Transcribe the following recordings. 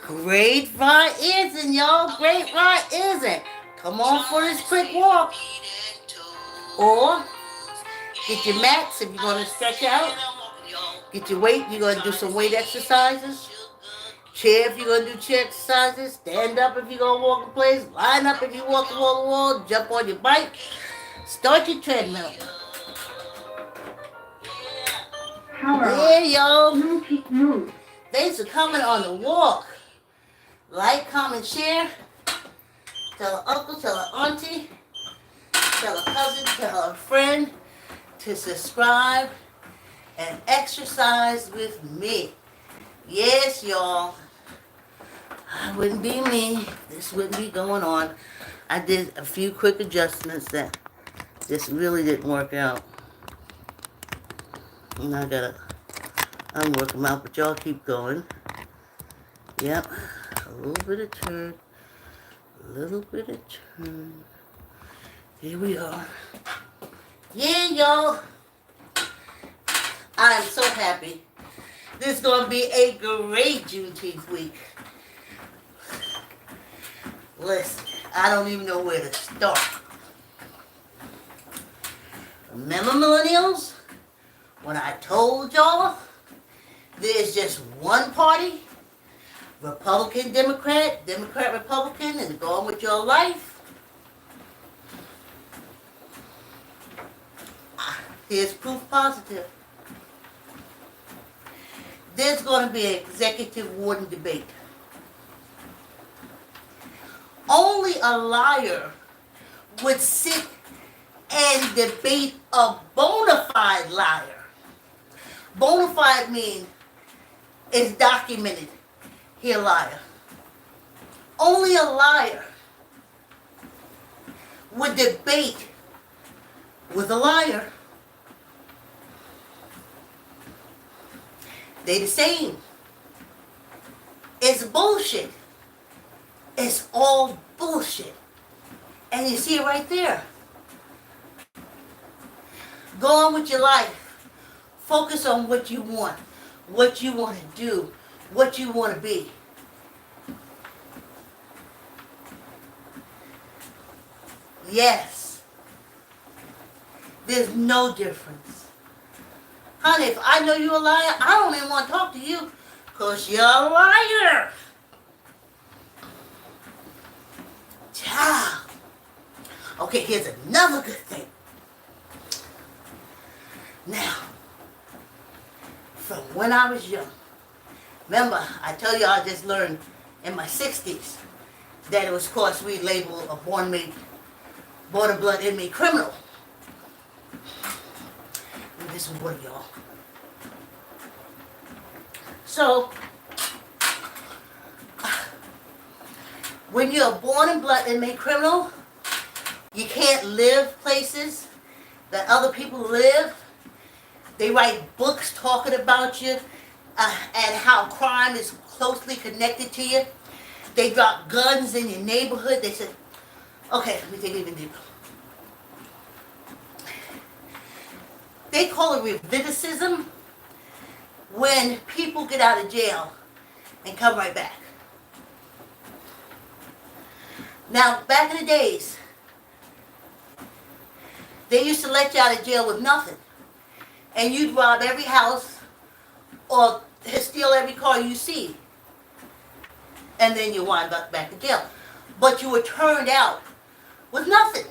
Great Front isn't, y'all. Great Front isn't. Come on for this quick walk. Or get your mats if you're going to stretch out. Get your weight. You're going to do some weight exercises. Chair if you're going to do chair exercises. Stand up if you're going to walk in place. Line up if you walk wall to wall. Jump on your bike. Start your treadmill. Yeah, y'all. Thanks for coming on the walk. Like, comment, share. Tell an uncle, tell an auntie, tell a cousin, tell a friend to subscribe and exercise with me. Yes, y'all. I wouldn't be me. This wouldn't be going on. I did a few quick adjustments that just really didn't work out. And I gotta unwork them out, but y'all keep going. Yep. A little bit of turn. A little bit of turn. Here we are. Yeah, y'all. I'm so happy. This is going to be a great Juneteenth week. Listen, I don't even know where to start. Remember, millennials, when I told y'all there's just one party, Republican, Democrat, Democrat, Republican, and go on with your life? Here's proof positive. There's going to be an executive warden debate. Only a liar would sit and debate a bona fide liar. Bona fide means it's documented. He a liar. Only a liar would debate with a liar. They the same. It's bullshit. It's all bullshit. And you see it right there. Go on with your life. Focus on what you want to do, what you want to be. Yes. There's no difference. Honey, if I know you're a liar, I don't even want to talk to you because you're a liar. Child. Okay, here's another good thing. Now, from when I was young, remember, I tell you I just learned in my 60s that it was, of course, we labeled a born and blood inmate criminal. And this is what y'all. So, when you're a born and blood inmate criminal, you can't live places that other people live. They write books talking about you and how crime is closely connected to you. They drop guns in your neighborhood. They said, okay, let me take it even deeper. They call it recidivism when people get out of jail and come right back. Now, back in the days, they used to let you out of jail with nothing. And you'd rob every house or steal every car you see. And then you wind up back in jail. But you were turned out with nothing.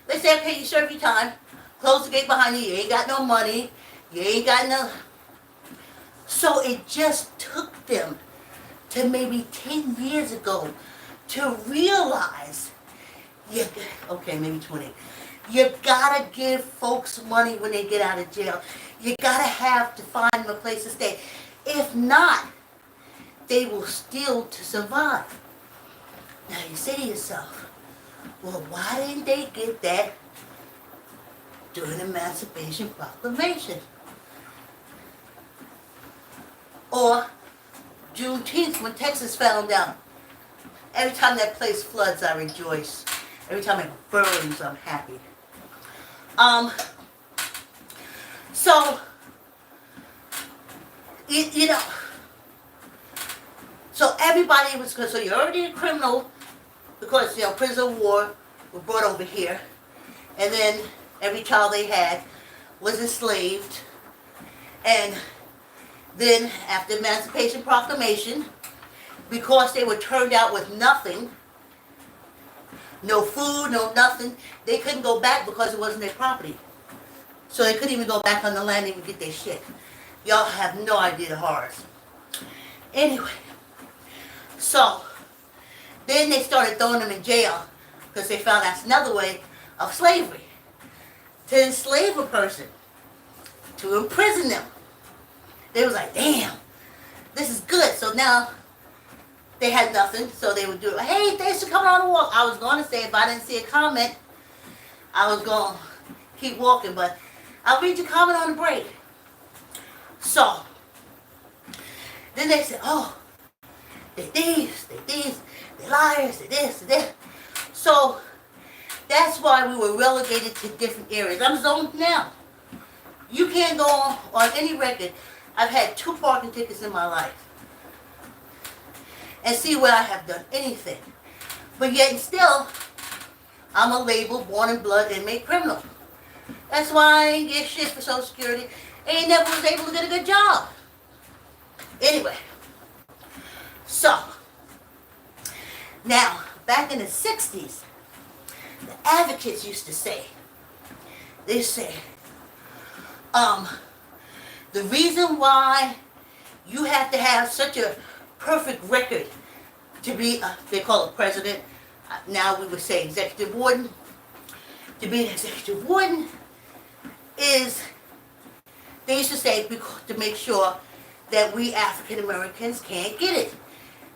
They say, okay, you serve your time. Close the gate behind you. You ain't got no money. You ain't got no... So it just took them to maybe 10 years ago to realize, okay, maybe 20. You gotta give folks money when they get out of jail. You gotta have to find them a place to stay. If not, they will steal to survive. Now you say to yourself, well, why didn't they get that during the Emancipation Proclamation? Or Juneteenth when Texas found out. Every time that place floods, I rejoice. Every time it burns, I'm happy. So, you know, so everybody was good. So you're already a criminal because, prisoners of war were brought over here. And then every child they had was enslaved. And then after Emancipation Proclamation, because they were turned out with nothing, no food, no nothing, they couldn't go back because it wasn't their property. So they couldn't even go back on the land and even get their shit. Y'all have no idea the horrors. Anyway, so then they started throwing them in jail because they found that's another way of slavery. To enslave a person, to imprison them. They was like, damn, this is good. So now they had nothing, so they would do it. Hey, thanks for coming on the walk. I was going to say if I didn't see a comment, I was going to keep walking, but I'll read your comment on the break. So, then they said, oh, they thieves, they liars, they this, they that. So, that's why we were relegated to different areas. I'm zoned now. You can't go on any record. I've had 2 parking tickets in my life. And see where I have done anything. But yet and still, I'm a labeled, born in blood, inmate criminal. That's why I ain't get shit for Social Security. Ain't never was able to get a good job. Anyway. So, now, back in the 60s, the advocates used to say, they say, the reason why you have to have such a perfect record to be, they call it president, now we would say executive warden, to be an executive warden is, they used to say, to make sure that we African Americans can't get it.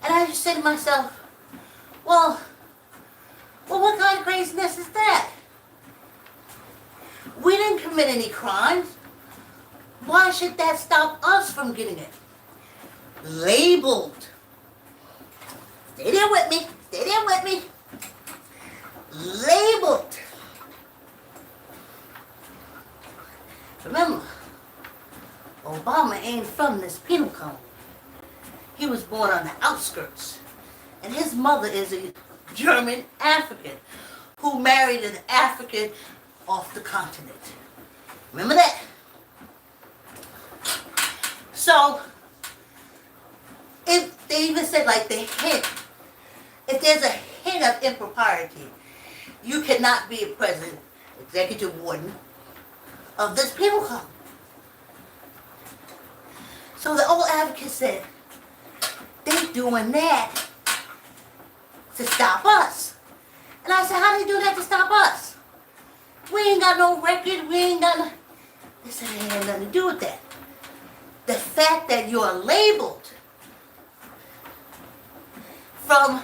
And I just said to myself, well, what kind of craziness is that? We didn't commit any crimes. Why should that stop us from getting it? Labeled. Stay there with me. Stay there with me. Labeled. Remember, Obama ain't from this penal colony. He was born on the outskirts. And his mother is a German African who married an African off the continent. Remember that? So, if they even said like the hint, if there's a hint of impropriety, you cannot be a president, executive warden of this penal colony. So the old advocate said, they doing that to stop us. And I said, how do they do that to stop us? We ain't got no record, we ain't got no... They said, it ain't nothing to do with that. The fact that you're labeled from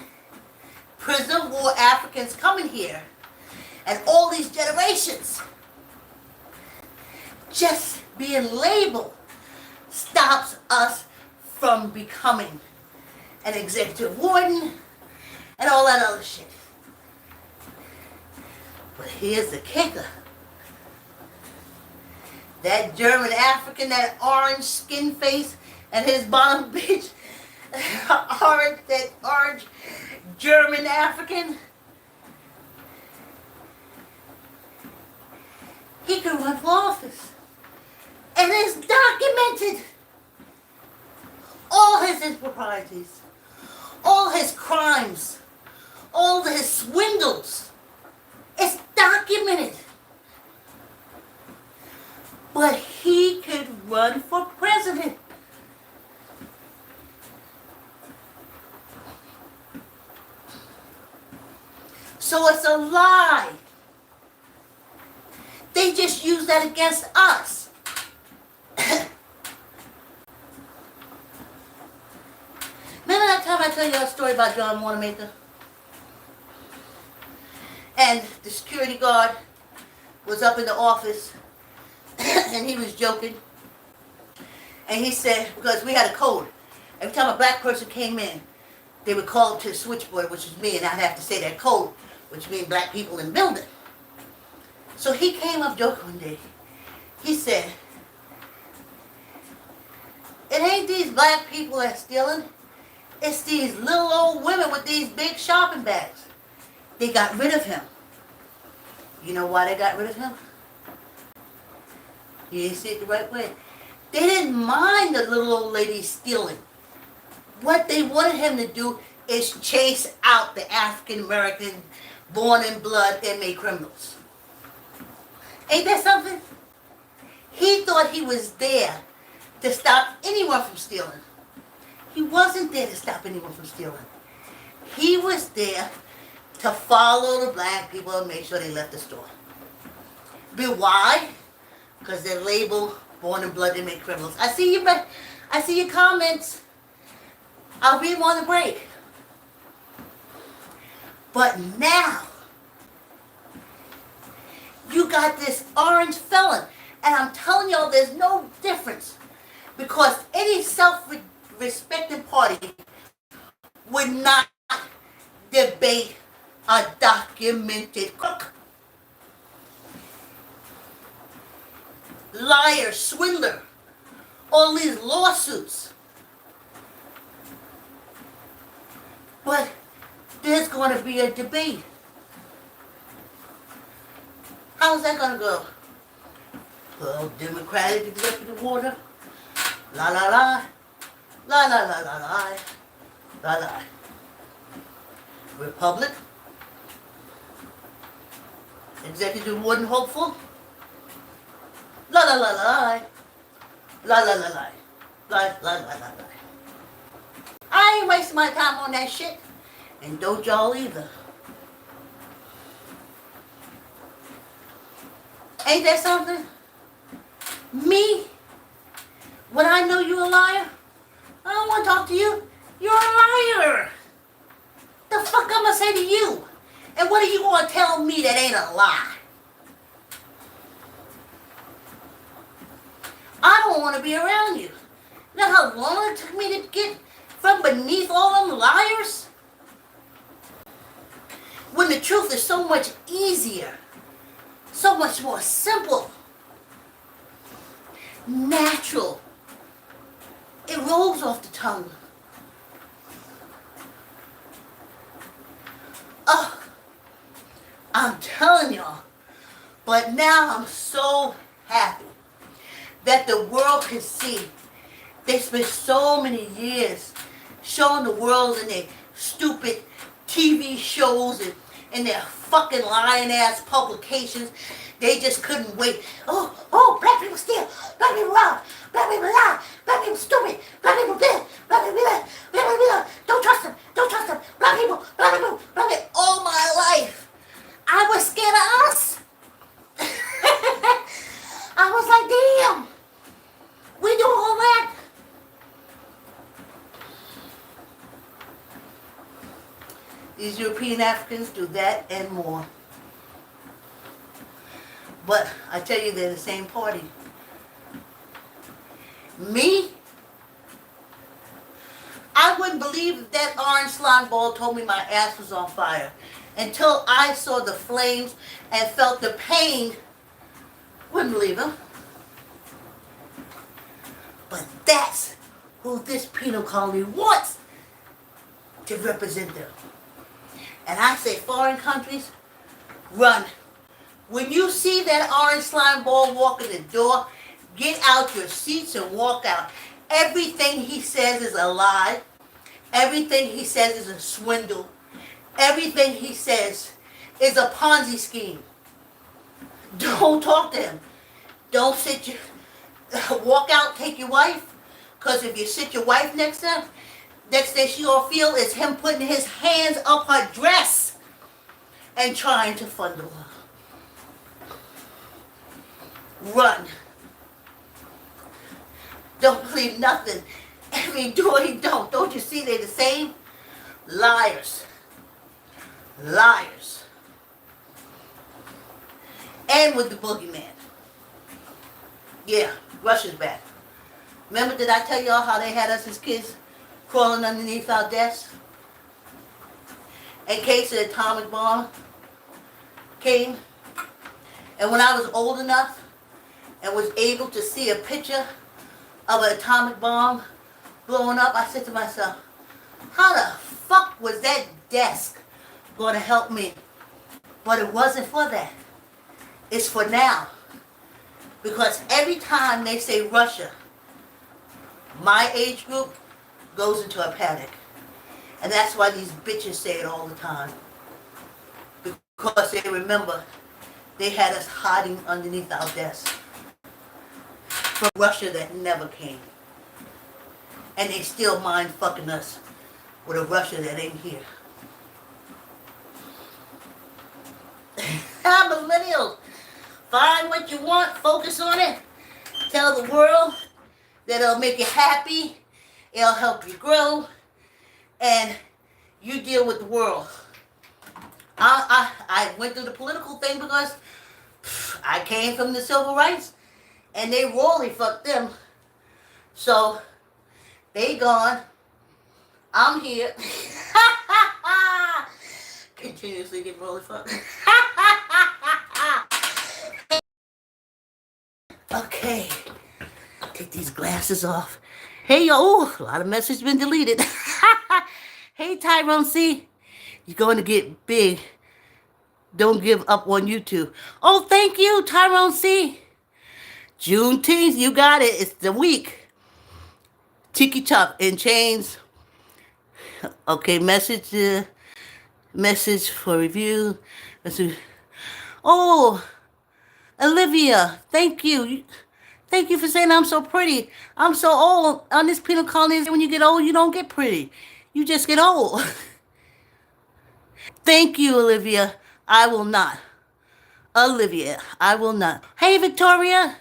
prison of war Africans coming here and all these generations, just being labeled stops us from becoming an executive warden and all that other shit. But here's the kicker. That German African, that orange skin face, and his bottom bitch, that orange German African, he could run for office. And it's documented. All his improprieties, all his crimes, all his swindles. It's documented. But he could run for president. So it's a lie. They just use that against us. Remember that time I told you a story about John Wanamaker? And the security guard was up in the office and he was joking. And he said, because we had a code. Every time a black person came in, they would call to the switchboard, which was me, and I'd have to say that code, which means black people in the building. So he came up joking one day. He said, it ain't these black people that's stealing, It's these little old women with these big shopping bags. They got rid of him. You know why they got rid of him? You didn't see it the right way. They didn't mind the little old lady stealing. What they wanted him to do is chase out the African American born in blood inmate criminals. Ain't that something? He thought he was there to stop anyone from stealing. He wasn't there to stop anyone from stealing. He was there to follow the black people and make sure they left the store. But why? Because they're labeled born in blood inmate criminals. I see your comments. I'll read them on the break. But now, you got this orange felon. And I'm telling y'all, there's no difference. Because any self-respecting party would not debate a documented crook. Liar, swindler, all these lawsuits. But there's going to be a debate. How's that going to go? Well, Democratic executive order, la la la, la la la la la, la la. Republic, executive warden hopeful, la la la la, la la la la, la la la la la. I ain't wasting my time on that shit, and don't y'all either. Ain't that something? Me, when I know you're a liar, I don't want to talk to you. You're a liar. The fuck I'm gonna say to you? And what are you gonna tell me that ain't a lie? I don't want to be around you. You know how long it took me to get from beneath all them liars? When the truth is so much easier, so much more simple, natural. It rolls off the tongue. Oh, I'm telling y'all. But now I'm so happy that the world can see. They spent so many years showing the world in their stupid TV shows and their fucking lying ass publications. They just couldn't wait. Oh, black people steal, black people rob, black people lie, black people stupid, black people this, black people that, black people that. Don't trust them, black people, black people, black people. All my life, I was scared of us. I was like, damn, we do all that. These European Africans do that and more. But I tell you, they're the same party. Me? I wouldn't believe that orange slime ball told me my ass was on fire until I saw the flames and felt the pain. Wouldn't believe him. But that's who this penal colony wants to represent them. And I say, foreign countries, run. When you see that orange slime ball walk in the door, get out your seats and walk out. Everything he says is a lie. Everything he says is a swindle. Everything he says is a Ponzi scheme. Don't talk to him. Don't walk out, take your wife. Because if you sit your wife next to him, next thing she'll feel is him putting his hands up her dress and trying to fondle her. Run. Don't believe nothing. Every do he don't. Don't you see they're the same? Liars. Liars. And with the boogeyman. Yeah, Russia's back. Remember, did I tell y'all how they had us as kids crawling underneath our desks? In case the atomic bomb came. And when I was old enough and was able to see a picture of an atomic bomb blowing up, I said to myself, How the fuck was that desk going to help me? But it wasn't for that. It's for now. Because every time they say Russia, my age group goes into a panic. And that's why these bitches say it all the time. Because they remember they had us hiding underneath our desks from Russia that never came. And they still mind fucking us with a Russia that ain't here. Millennials, find what you want, focus on it, tell the world that it'll make you happy, it'll help you grow, and you deal with the world. I went through the political thing because I came from the civil rights, and they royally fucked them. So, they gone. I'm here. Continuously get royally fucked. Okay. Take these glasses off. Hey, yo. A lot of messages been deleted. Hey, Tyrone C. You're going to get big. Don't give up on YouTube. Oh, thank you, Tyrone C. Juneteenth, you got it. It's the week. Tiki Top in Chains. Okay, message for review. Oh, Olivia, thank you. Thank you for saying I'm so pretty. I'm so old. On this penal colony, when you get old, you don't get pretty. You just get old. Thank you, Olivia. I will not. Olivia, I will not. Hey, Victoria.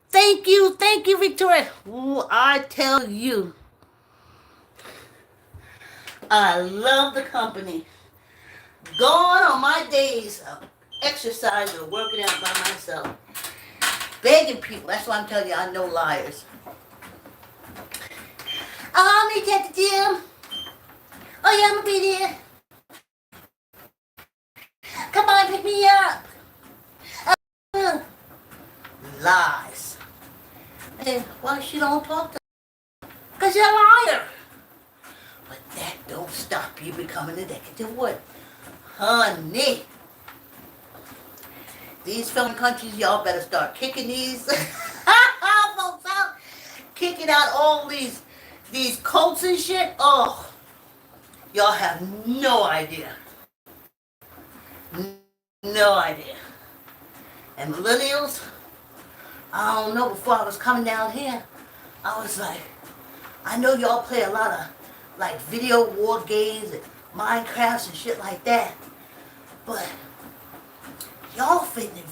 Thank you, Victoria. Ooh, I tell you, I love the company. Gone are my days of exercising or working out by myself. Begging people. That's why I'm telling you, I know liars. Oh, I'll meet you at the gym. Oh, yeah, I'm going to be there. Come on, pick me up. Lies. And why she don't talk to her? Because you're a liar. But that don't stop you becoming addicted. What? Honey. These film countries, y'all better start kicking these folks out. Kicking out all these cults and shit. Oh, y'all have no idea. No idea. And millennials, I don't know, before I was coming down here, I was like, I know y'all play a lot of like video war games and Minecrafts and shit like that, but y'all finna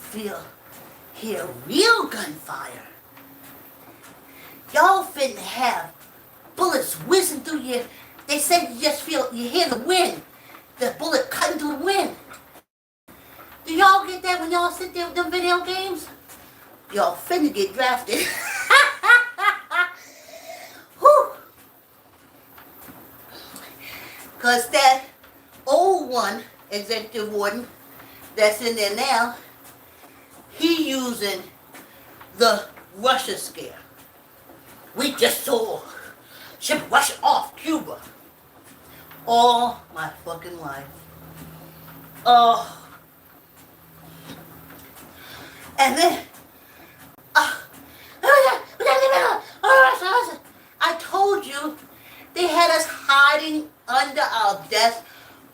hear real gunfire. Y'all finna have bullets whizzing through you. They said you hear the wind, the bullet cutting through the wind. Do y'all get that when y'all sit there with them video games? Y'all finna get drafted. Whew. Cause that old one, executive warden, that's in there now, he using the Russia scare. We just saw ship Russia off Cuba. All my fucking life. Oh. And then, I told you they had us hiding under our desk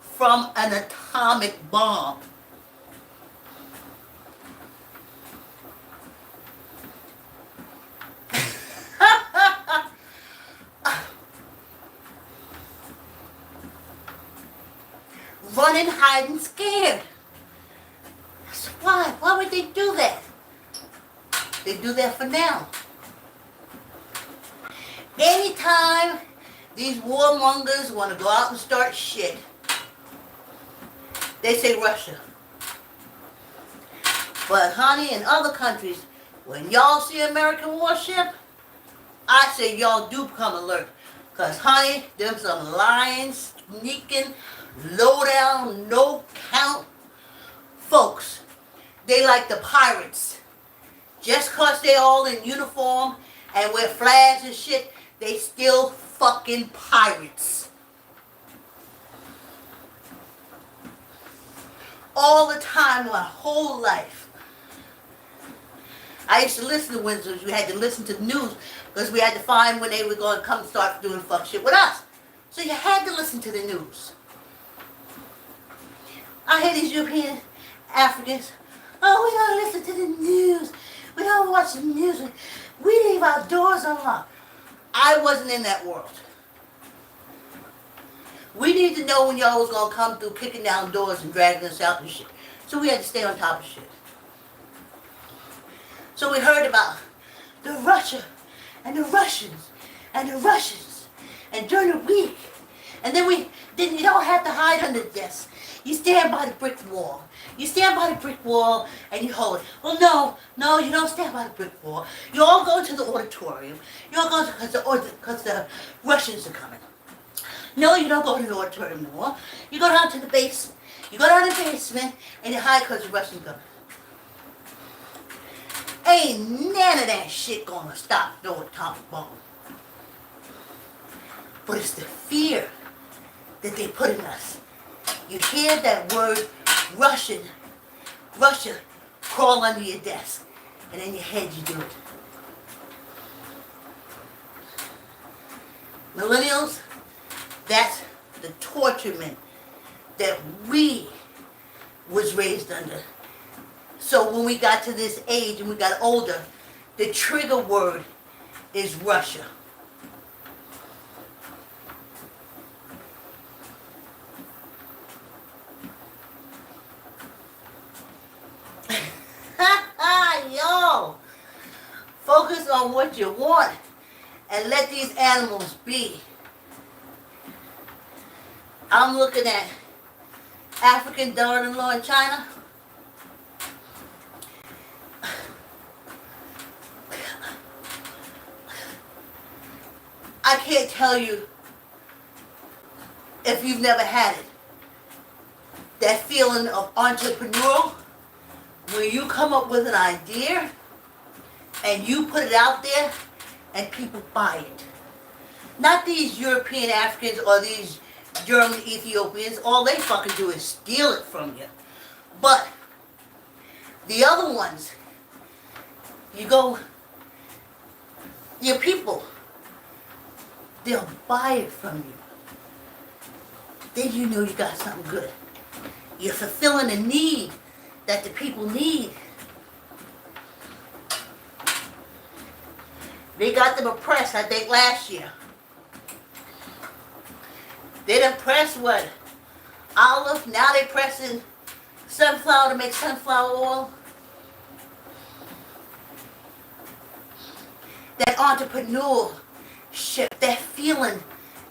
from an atomic bomb. Running, hiding, scared. Why? Why would they do that? They do that for now. Anytime these warmongers want to go out and start shit, they say Russia. But honey, in other countries, when y'all see American warship, I say y'all do become alert. Because honey, them some lying, sneaking, low down, no count folks. They like the pirates. Just cause they all in uniform and wear flags and shit, they still fucking pirates. all the time, my whole life. I used to listen to Windsors. You had to listen to the news because we had to find when they were going to come start doing fuck shit with us. So you had to listen to the news. I hear these European Africans, oh, we don't listen to the news. We don't watch the news. We leave our doors unlocked. I wasn't in that world. We need to know when y'all was going to come through kicking down doors and dragging us out and shit. So we had to stay on top of shit. So we heard about the Russia and the Russians and the Russians. And during the week. And then you don't have to hide under the desk. You stand by the brick wall. You stand by the brick wall and you hold it. Well, no, you don't stand by the brick wall. You all go to the auditorium. You all go because the Russians are coming. No, you don't go to the auditorium no more. You go down to the basement. You go down to the basement and you hide because the Russians are coming. Ain't none of that shit gonna stop no atomic bomb. But it's the fear that they put in us. You hear that word Russia crawl under your desk, and in your head you do it. Millennials, that's the torturement that we was raised under. So when we got to this age and we got older, the trigger word is Russia. Yo, focus on what you want and let these animals be. I'm looking at African daughter-in-law in China. I can't tell you if you've never had it. That feeling of entrepreneurial, where you come up with an idea and you put it out there and people buy it. Not these European Africans or these German Ethiopians. All they fucking do is steal it from you. But the other ones, your people, they'll buy it from you. Then you know you got something good. You're fulfilling a need that the people need. They got them oppressed, I think, last year. They done pressed what? Olive. Now they pressing sunflower to make sunflower oil. That entrepreneurship, that feeling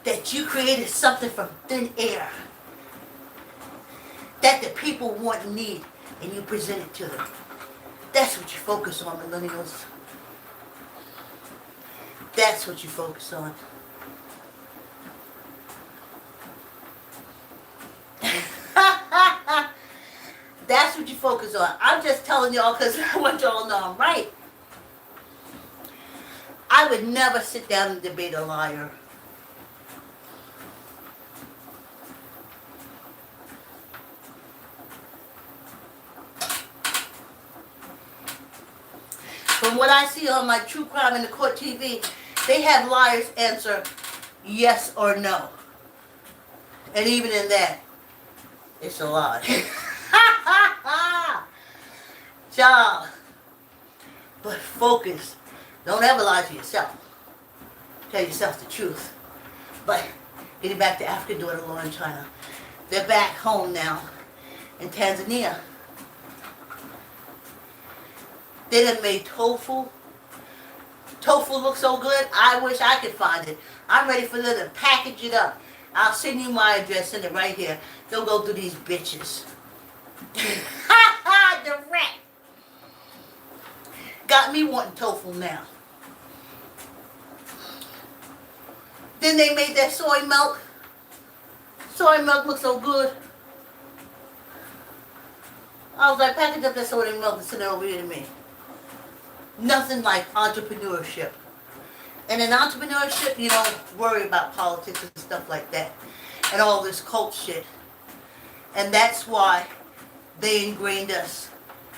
that you created something from thin air that the people want and need, and you present it to them. That's what you focus on, millennials. That's what you focus on. That's what you focus on. I'm just telling y'all because I want y'all to know I'm right. I would never sit down and debate a liar. From what I see on my True Crime in the Court TV, they have liars answer yes or no. And even in that, it's a lie. Child. But focus. Don't ever lie to yourself. Tell yourself the truth. But getting back to African daughter-in-law in China, they're back home now in Tanzania. They done made tofu. Tofu looks so good, I wish I could find it. I'm ready for them to package it up. I'll send you my address, send it right here. They'll go through these bitches. Direct. Got me wanting tofu now. Then they made that soy milk. Soy milk looks so good. I was like, package up that soy milk and send it over here to me. Nothing like entrepreneurship. And in entrepreneurship, you don't worry about politics and stuff like that. And all this cult shit. And that's why they ingrained us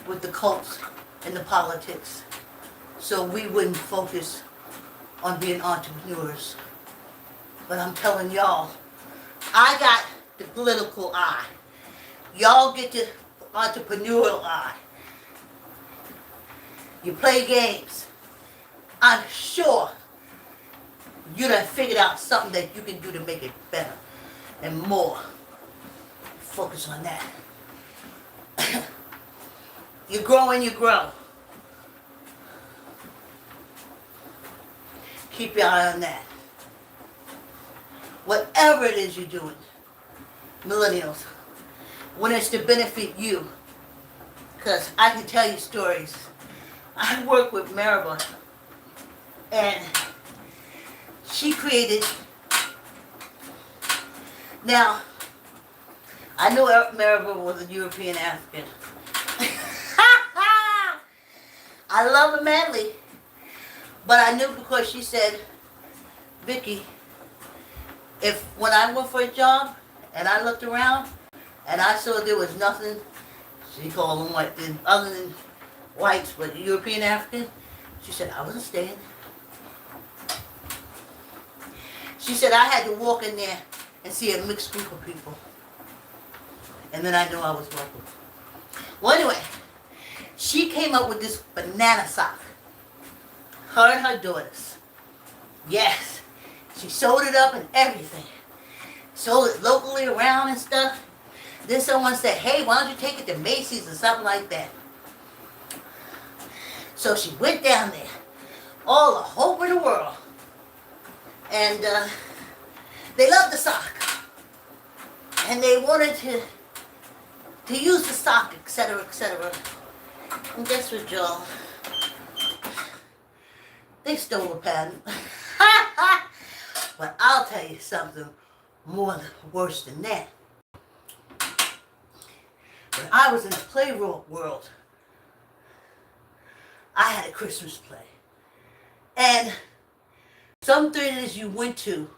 with the cults and the politics so we wouldn't focus on being entrepreneurs. But I'm telling y'all, I got the political eye. Y'all get the entrepreneurial eye. You play games. I'm sure you done figured out something that you can do to make it better and more. Focus on that. You grow and you grow. Keep your eye on that. Whatever it is you're doing, millennials, when it's to benefit you, because I can tell you stories. I work with Maribel, and she created, now, I knew Maribel was a European African. I love her madly, but I knew because she said, Vicky, if when I went for a job and I looked around and I saw there was nothing, she called them white, other than whites, but European African, she said, I wasn't staying. She said, I had to walk in there and see a mixed group of people. And then I knew I was welcome. Well, anyway, she came up with this banana sock. Her and her daughters. Yes. She sewed it up and everything. Sold it locally around and stuff. Then someone said, hey, why don't you take it to Macy's or something like that? So she went down there. All the hope in the world. And they loved the sock. And they wanted to use the sock, etc., etc. And guess what, y'all? They stole a patent. But I'll tell you something worse than that. When I was in the play world, I had a Christmas play. And some theaters you went to,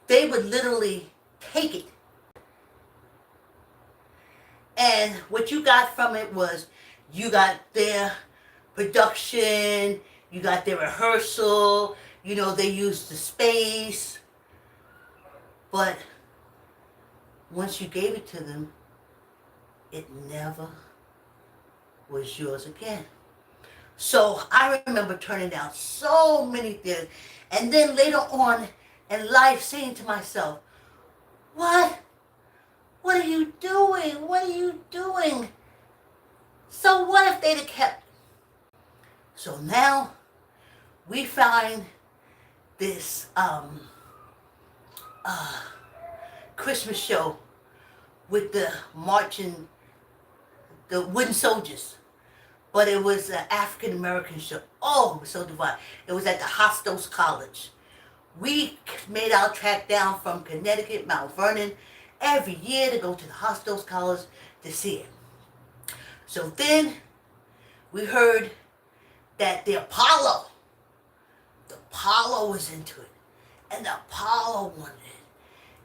they would literally take it. And what you got from it was, you got their production, you got their rehearsal, you know, they used the space. But once you gave it to them, it never was yours again. So I remember turning down so many theaters. And then later on in life saying to myself, what? What are you doing? What are you doing? So what if they'd have kept it? So now we find this Christmas show with the marching, the wooden soldiers. But it was an African-American show. Oh, it was so divine. It was at the Hostos College. We made our trek down from Connecticut, Mount Vernon, every year to go to the Hostos College to see it. So then we heard that the Apollo was into it. And the Apollo wanted it.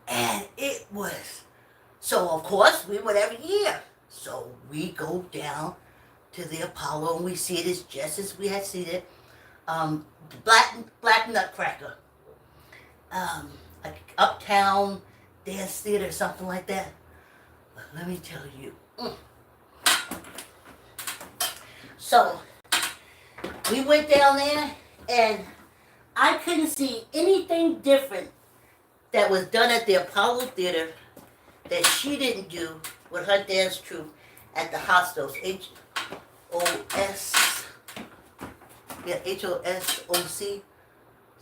And it was, so of course we went every year. So we go down to the Apollo and we see it as just as we had seen it. Black Nutcracker. Like Uptown Dance Theater, something like that. But let me tell you. So, we went down there and I couldn't see anything different that was done at the Apollo Theater that she didn't do with her dance troupe at the Hostos. H-O-S. Yeah, H-O-S-O-C.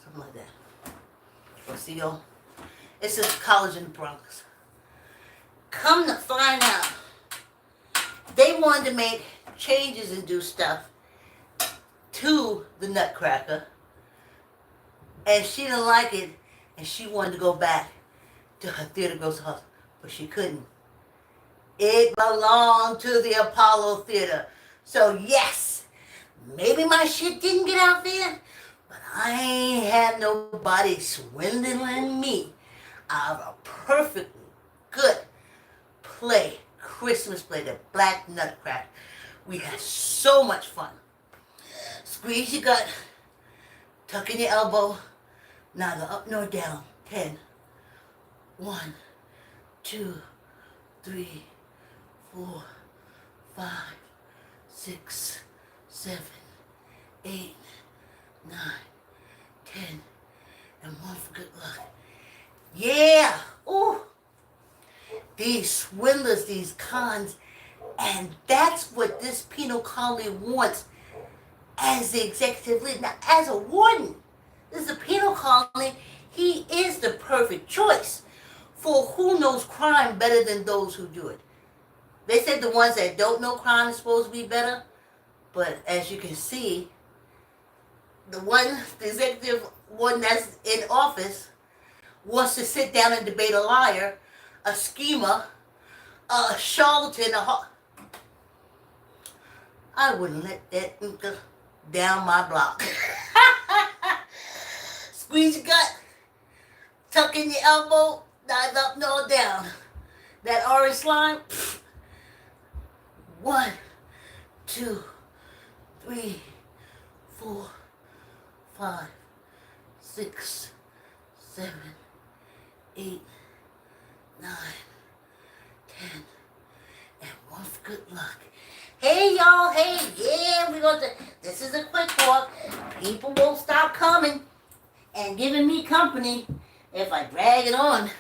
Something like that. Or C-O. It's a college in the Bronx. Come to find out, they wanted to make changes and do stuff to the Nutcracker. And she didn't like it. And she wanted to go back to her theater girls' house. But she couldn't. It belonged to the Apollo Theater. So yes, maybe my shit didn't get out there, but I ain't had nobody swindling me out of a perfectly good play Christmas play, the Black Nutcracker. We had so much fun. Squeeze your gut, tuck in your elbow, neither up nor down. 10. 1, 2, 3, 4, 5, 6, 7, 8, 9, 10, and 1 for good luck. Yeah! Ooh! These swindlers, these cons, and that's what this penal colony wants as the executive leader. Now, as a warden, this is a penal colony. He is the perfect choice for who knows crime better than those who do it. They said the ones that don't know crime is supposed to be better, but as you can see, the executive one that's in office wants to sit down and debate a liar, a schemer, a charlatan, I wouldn't let that down my block. Squeeze your gut, tuck in your elbow, neither up nor down. That orange slime, 1, 2, 3, 4, 5, 6, 7, 8, 9, 10, and 1 for good luck. Hey y'all, hey, yeah, this is a quick walk. People won't stop coming and giving me company if I drag it on.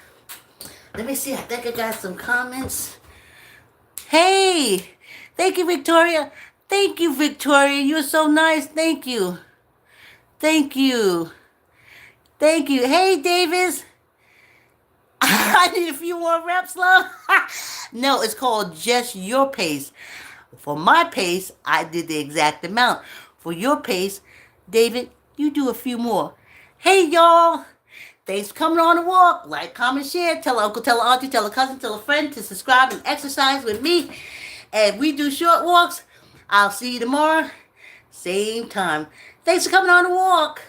Let me see, I think I got some comments. Hey, thank you, Victoria. Thank you, Victoria. You're so nice. Thank you. Thank you. Thank you. Hey, Davis. I need a few more reps, love. No, it's called Just Your Pace. For my pace, I did the exact amount. For your pace, David, you do a few more. Hey, y'all. Thanks for coming on the walk. Like, comment, share. Tell an uncle, tell an auntie, tell a cousin, tell a friend to subscribe and exercise with me. And we do short walks. I'll see you tomorrow. Same time. Thanks for coming on the walk.